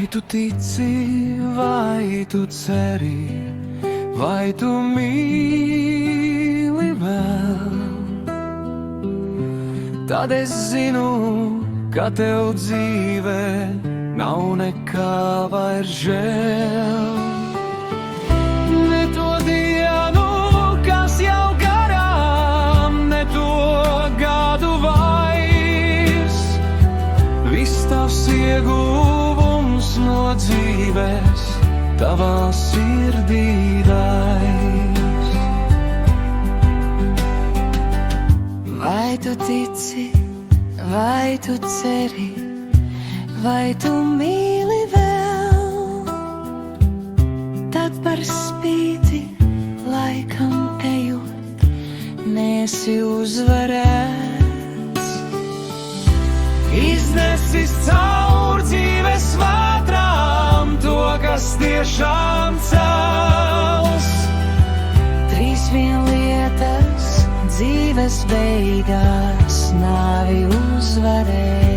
Vai tu tici, vai tu ceri, vai tu mīli vēl? Tad es zinu, ka tev dzīvē nav nekā vairs žēl. Ne to dienu, kas jau garām, ne to gadu vairs. Viss tavs ieguvums no dzīves tavā sirdī dairs. Vai tu tici, vai tu ceri, vai tu mīli vēl? Tad par spīti laikam ejot, nesi uzvarēts. Iznesis caur dzīves vētrām to, kas tiešām cels. Trīs vien lietas dzīves beigās nāvi uzvarēs.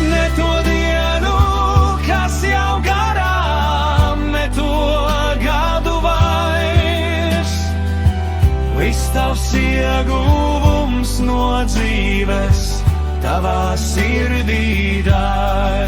Ne to dienu, kas jau garām, ne to gadu vairs. Viss tavs ieguvums no dzīves tavā sirdī dairs.